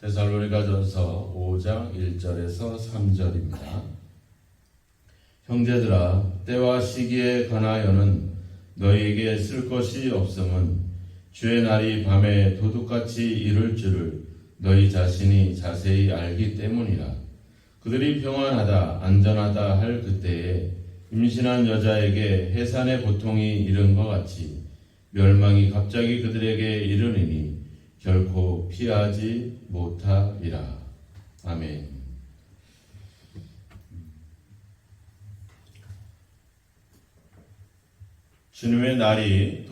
데살로니가전서 5장 1절에서 3절입니다. 형제들아, 때와 시기에 관하여는 너희에게 쓸 것이 없음은 주의 날이 밤에 도둑같이 이를 줄을 너희 자신이 자세히 알기 때문이라. 그들이 평안하다 안전하다 할 그때에 임신한 여자에게 해산의 고통이 이른 것 같이 멸망이 갑자기 그들에게 이르니니 결코 피하지 못하리라. 아멘. 주님의 날이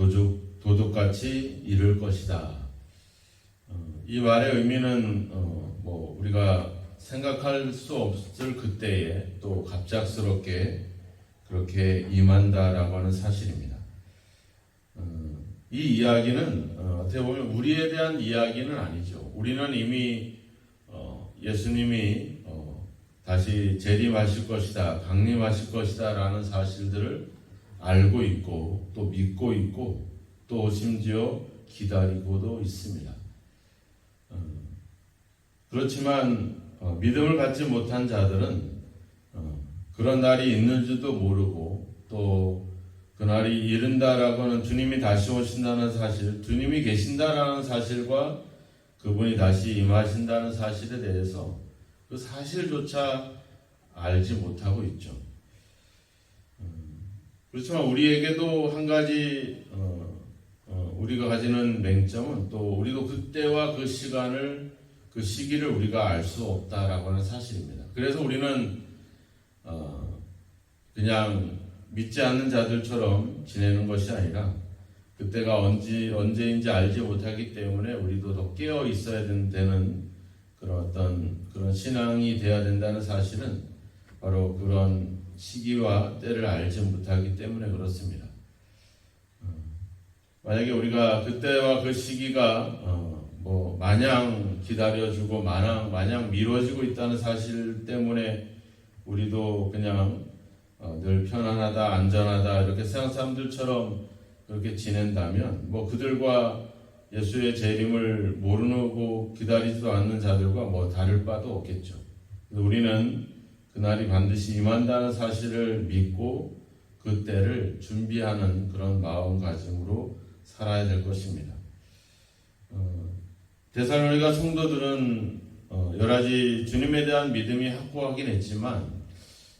도둑같이 이를 것이다. 이 말의 의미는 우리가 생각할 수 없을 그때에 또 갑작스럽게 그렇게 임한다라고 하는 사실입니다. 이 이야기는 어떻게 보면 우리에 대한 이야기는 아니죠. 우리는 이미 예수님이 다시 재림하실 것이다, 강림하실 것이다 라는 사실들을 알고 있고 또 믿고 있고 또 심지어 기다리고도 있습니다. 그렇지만 믿음을 갖지 못한 자들은 그런 날이 있는지도 모르고 또 그날이 이른다라고 하는 주님이 다시 오신다는 사실, 주님이 계신다라는 사실과 그분이 다시 임하신다는 사실에 대해서 그 사실조차 알지 못하고 있죠. 그렇지만 우리에게도 한 가지 우리가 가지는 맹점은 또 우리도 그때와 그 시간을 그 시기를 우리가 알 수 없다라고 하는 사실입니다. 그래서 우리는 그냥 믿지 않는 자들처럼 지내는 것이 아니라 그때가 언제인지 알지 못하기 때문에 우리도 더 깨어 있어야 되는 그런 신앙이 되어야 된다는 사실은 바로 그런 시기와 때를 알지 못하기 때문에 그렇습니다. 만약에 우리가 그때와 그 시기가 마냥 기다려주고 마냥 미뤄지고 있다는 사실 때문에 우리도 그냥 늘 편안하다 안전하다 이렇게 세상 사람들처럼 그렇게 지낸다면 그들과 예수의 재림을 모르고 기다리지도 않는 자들과 다를 바도 없겠죠. 우리는 그날이 반드시 임한다는 사실을 믿고 그 때를 준비하는 그런 마음가짐으로 살아야 될 것입니다. 데살로니가 성도들은 여러 가지 주님에 대한 믿음이 확고하긴 했지만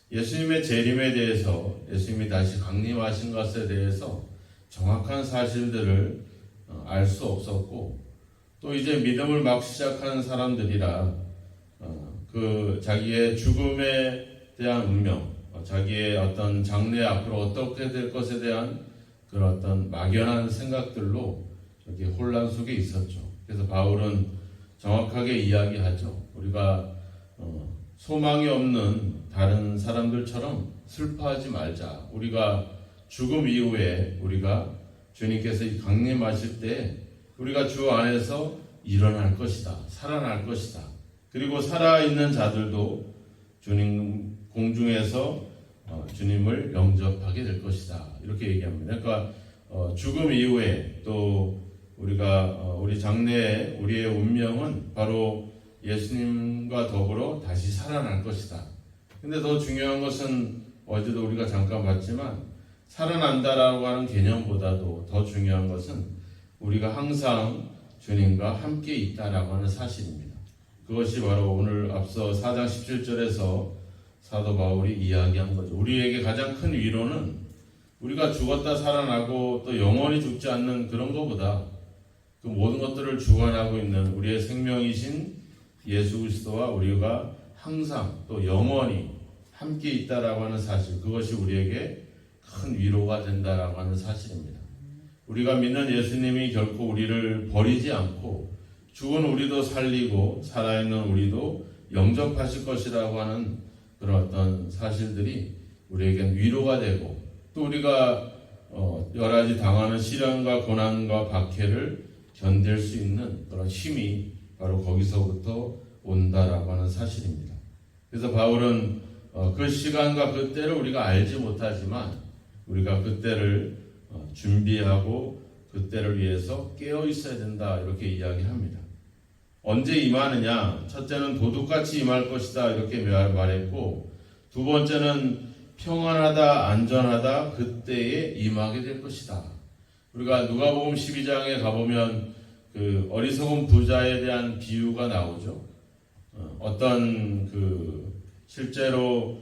예수님의 재림에 대해서, 예수님이 다시 강림하신 것에 대해서 정확한 사실들을 알 수 없었고 또 이제 믿음을 막 시작하는 사람들이라 그 자기의 죽음에 대한 운명, 자기의 어떤 장래 앞으로 어떻게 될 것에 대한 그런 어떤 막연한 생각들로 이렇게 혼란 속에 있었죠. 그래서 바울은 정확하게 이야기하죠. 우리가 소망이 없는 다른 사람들처럼 슬퍼하지 말자. 우리가 죽음 이후에 우리가 주님께서 강림하실 때 우리가 주 안에서 일어날 것이다. 살아날 것이다. 그리고 살아있는 자들도 주님 공중에서 주님을 영접하게 될 것이다. 이렇게 얘기합니다. 그러니까 죽음 이후에 또 우리 장래에 우리의 운명은 바로 예수님과 더불어 다시 살아날 것이다. 근데 더 중요한 것은 어제도 우리가 잠깐 봤지만 살아난다라고 하는 개념보다도 더 중요한 것은 우리가 항상 주님과 함께 있다라고 하는 사실입니다. 그것이 바로 오늘 앞서 4장 17절에서 사도 바울이 이야기한 거죠. 우리에게 가장 큰 위로는 우리가 죽었다 살아나고 또 영원히 죽지 않는 그런 것보다 그 모든 것들을 주관하고 있는 우리의 생명이신 예수 그리스도와 우리가 항상 또 영원히 함께 있다라고 하는 사실, 그것이 우리에게 큰 위로가 된다라고 하는 사실입니다. 우리가 믿는 예수님이 결코 우리를 버리지 않고 죽은 우리도 살리고 살아있는 우리도 영접하실 것이라고 하는 그런 어떤 사실들이 우리에겐 위로가 되고 또 우리가 여러 가지 당하는 시련과 고난과 박해를 견딜 수 있는 그런 힘이 바로 거기서부터 온다라고 하는 사실입니다. 그래서 바울은 그 시간과 그 때를 우리가 알지 못하지만 우리가 그 때를 준비하고 그 때를 위해서 깨어 있어야 된다 이렇게 이야기합니다. 언제 임하느냐? 첫째는 도둑같이 임할 것이다 이렇게 말했고, 두 번째는 평안하다 안전하다 그때에 임하게 될 것이다. 우리가 누가복음 12장에 가보면 그 어리석은 부자에 대한 비유가 나오죠. 어떤 실제로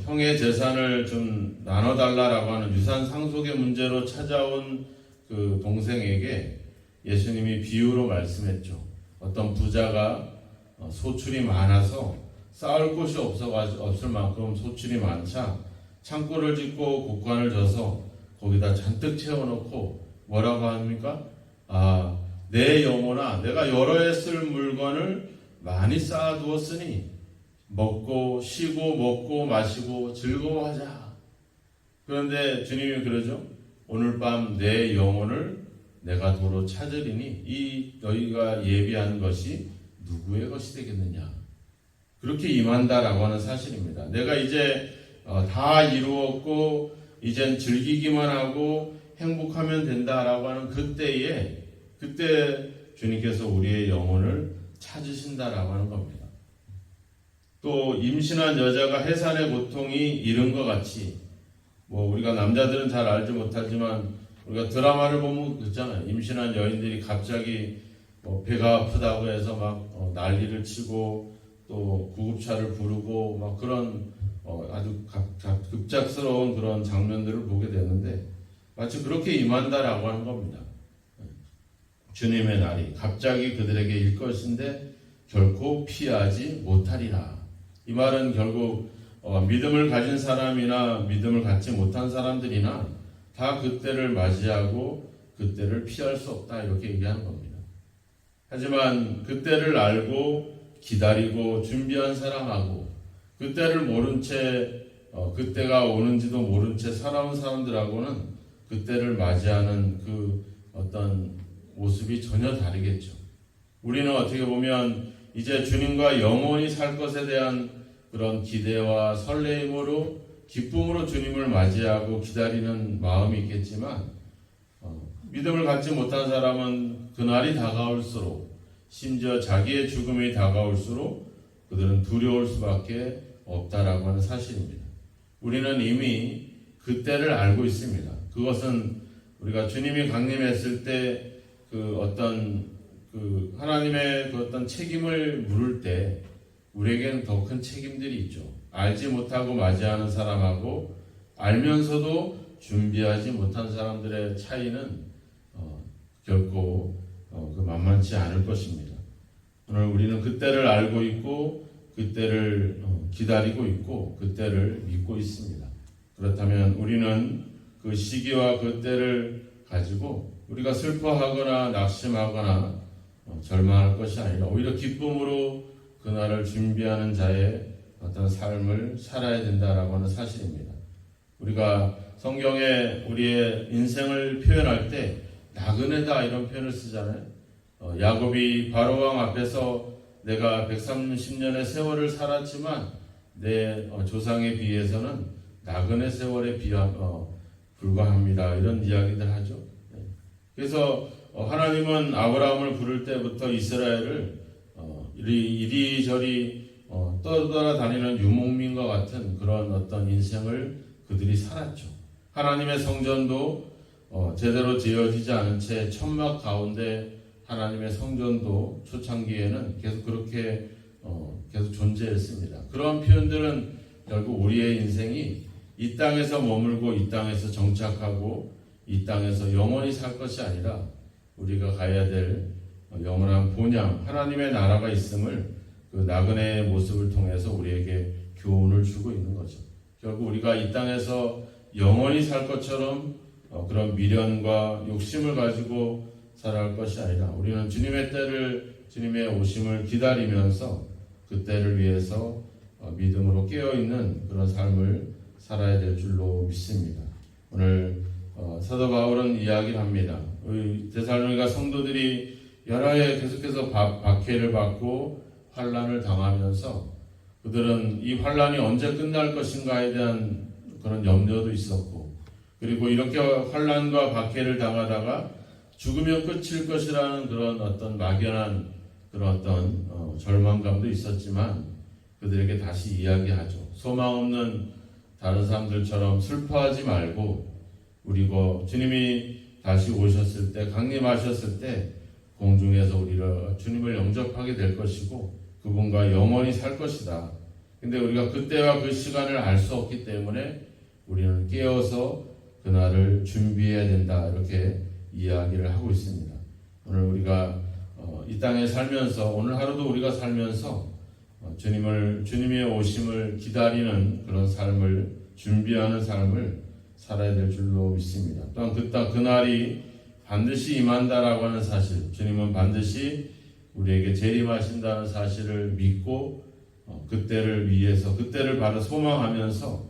형의 재산을 좀 나눠달라라고 하는 유산 상속의 문제로 찾아온 그 동생에게 예수님이 비유로 말씀했죠. 어떤 부자가 소출이 많아서 쌓을 곳이 없을 만큼 소출이 많자 창고를 짓고 곡간을 져서 거기다 잔뜩 채워놓고 뭐라고 합니까? 내 영혼아, 내가 여러 해 쓸 물건을 많이 쌓아두었으니 먹고 쉬고 먹고 마시고 즐거워하자. 그런데 주님이 그러죠. 오늘 밤 내 영혼을 내가 도로 찾으리니 이 너희가 예비한 것이 누구의 것이 되겠느냐. 그렇게 임한다라고 하는 사실입니다. 내가 이제 다 이루었고 이젠 즐기기만 하고 행복하면 된다라고 하는 그때 주님께서 우리의 영혼을 찾으신다라고 하는 겁니다. 또 임신한 여자가 해산의 고통이 이른 것 같이, 우리가 남자들은 잘 알지 못하지만 우리가 드라마를 보면 그렇잖아요. 임신한 여인들이 갑자기 배가 아프다고 해서 막 난리를 치고 또 구급차를 부르고 막 그런 아주 급작스러운 그런 장면들을 보게 되는데, 마치 그렇게 임한다라고 하는 겁니다. 주님의 날이 갑자기 그들에게 일 것인데 결코 피하지 못하리라. 이 말은 결국 믿음을 가진 사람이나 믿음을 갖지 못한 사람들이나 다 그때를 맞이하고 그때를 피할 수 없다 이렇게 얘기하는 겁니다. 하지만 그때를 알고 기다리고 준비한 사람하고 그때를 모른 채 그때가 오는지도 모른 채 살아온 사람들하고는 그때를 맞이하는 그 어떤 모습이 전혀 다르겠죠. 우리는 어떻게 보면 이제 주님과 영원히 살 것에 대한 그런 기대와 설레임으로 기쁨으로 주님을 맞이하고 기다리는 마음이 있겠지만 믿음을 갖지 못한 사람은 그날이 다가올수록 심지어 자기의 죽음이 다가올수록 그들은 두려울 수밖에 없다라고 하는 사실입니다. 우리는 이미 그때를 알고 있습니다. 그것은 우리가 주님이 강림했을 때 하나님의 그 어떤 책임을 물을 때 우리에게는 더 큰 책임들이 있죠. 알지 못하고 맞이하는 사람하고 알면서도 준비하지 못한 사람들의 차이는 결코 만만치 않을 것입니다. 오늘 우리는 그때를 알고 있고 그때를 기다리고 있고 그때를 믿고 있습니다. 그렇다면 우리는 그 시기와 그때를 가지고 우리가 슬퍼하거나 낙심하거나 절망할 것이 아니라 오히려 기쁨으로 그날을 준비하는 자의 어떤 삶을 살아야 된다라고 하는 사실입니다. 우리가 성경에 우리의 인생을 표현할 때 나그네다 이런 표현을 쓰잖아요. 야곱이 바로왕 앞에서 내가 130년의 세월을 살았지만 내 조상에 비해서는 나그네 세월에 불과합니다. 이런 이야기들 하죠. 그래서 하나님은 아브라함을 부를 때부터 이스라엘을 이리저리 떠돌아다니는 유목민과 같은 그런 어떤 인생을 그들이 살았죠. 하나님의 성전도 제대로 지어지지 않은 채 천막 가운데 하나님의 성전도 초창기에는 계속 그렇게 계속 존재했습니다. 그런 표현들은 결국 우리의 인생이 이 땅에서 머물고 이 땅에서 정착하고 이 땅에서 영원히 살 것이 아니라 우리가 가야 될 영원한 본향 하나님의 나라가 있음을 그 나그네의 모습을 통해서 우리에게 교훈을 주고 있는 거죠. 결국 우리가 이 땅에서 영원히 살 것처럼 그런 미련과 욕심을 가지고 살아갈 것이 아니라 우리는 주님의 오심을 기다리면서 그 때를 위해서 믿음으로 깨어있는 그런 삶을 살아야 될 줄로 믿습니다. 오늘 사도 바울은 이야기를 합니다. 우리 데살로니가 성도들이 여러 해 계속해서 박해를 받고 환난을 당하면서 그들은 이 환난이 언제 끝날 것인가에 대한 그런 염려도 있었고, 그리고 이렇게 환난과 박해를 당하다가 죽으면 끝일 것이라는 그런 어떤 막연한 그런 어떤 절망감도 있었지만 그들에게 다시 이야기하죠. 소망 없는 다른 사람들처럼 슬퍼하지 말고 우리가 주님이 다시 오셨을 때, 강림하셨을 때 공중에서 우리를 주님을 영접하게 될 것이고 그분과 영원히 살 것이다. 근데 우리가 그때와 그 시간을 알 수 없기 때문에 우리는 깨어서 그날을 준비해야 된다. 이렇게 이야기를 하고 있습니다. 오늘 우리가 이 땅에 살면서 오늘 하루도 우리가 살면서 주님의 오심을 기다리는 그런 삶을 준비하는 삶을 살아야 될 줄로 믿습니다. 또한 그날이 반드시 임한다라고 하는 사실, 주님은 반드시 우리에게 재림하신다는 사실을 믿고 그때를 위해서 그때를 바로 소망하면서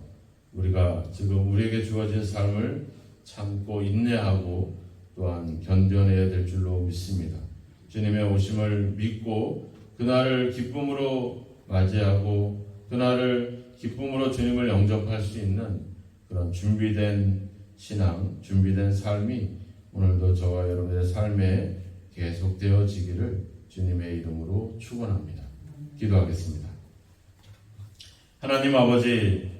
우리가 지금 우리에게 주어진 삶을 참고 인내하고 또한 견뎌내야 될 줄로 믿습니다. 주님의 오심을 믿고 그날을 기쁨으로 맞이하고 그날을 기쁨으로 주님을 영접할 수 있는 그런 준비된 신앙, 준비된 삶이 오늘도 저와 여러분의 삶에 계속되어지기를 주님의 이름으로 축원합니다. 기도하겠습니다. 하나님 아버지,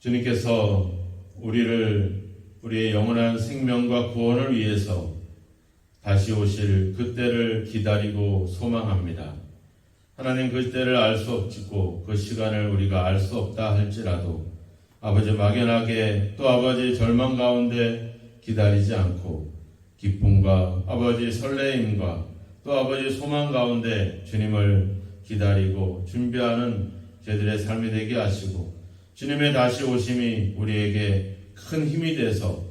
주님께서 우리의 영원한 생명과 구원을 위해서 다시 오실 그때를 기다리고 소망합니다. 하나님, 그때를 알 수 없고 그 시간을 우리가 알 수 없다 할지라도 아버지 막연하게 또 아버지 절망 가운데 기다리지 않고 기쁨과 아버지 설레임과 또 아버지 소망 가운데 주님을 기다리고 준비하는 저희들의 삶이 되게 하시고 주님의 다시 오심이 우리에게 큰 힘이 돼서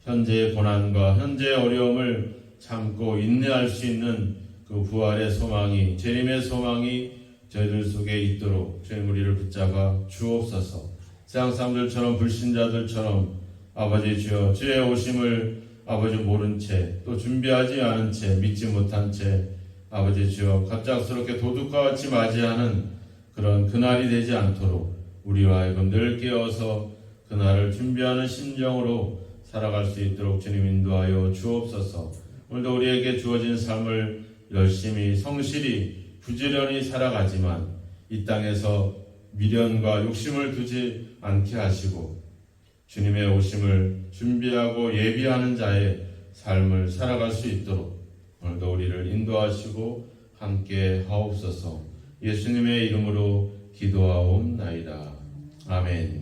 현재의 고난과 현재의 어려움을 참고 인내할 수 있는 그 부활의 소망이, 재림의 소망이 저희들 속에 있도록 주님 우리를 붙잡아 주옵소서. 세상 사람들처럼 불신자들처럼 아버지 주여 주의 오심을 아버지 모른 채 또 준비하지 않은 채 믿지 못한 채 아버지 주여 갑작스럽게 도둑과 같이 맞이하는 그런 그날이 되지 않도록 우리와 하여금 늘 깨어서 그날을 준비하는 심정으로 살아갈 수 있도록 주님 인도하여 주옵소서. 오늘도 우리에게 주어진 삶을 열심히 성실히 부지런히 살아가지만 이 땅에서 미련과 욕심을 두지 않게 하시고 주님의 오심을 준비하고 예비하는 자의 삶을 살아갈 수 있도록 오늘도 우리를 인도하시고 함께 하옵소서. 예수님의 이름으로 기도하옵나이다. 아멘.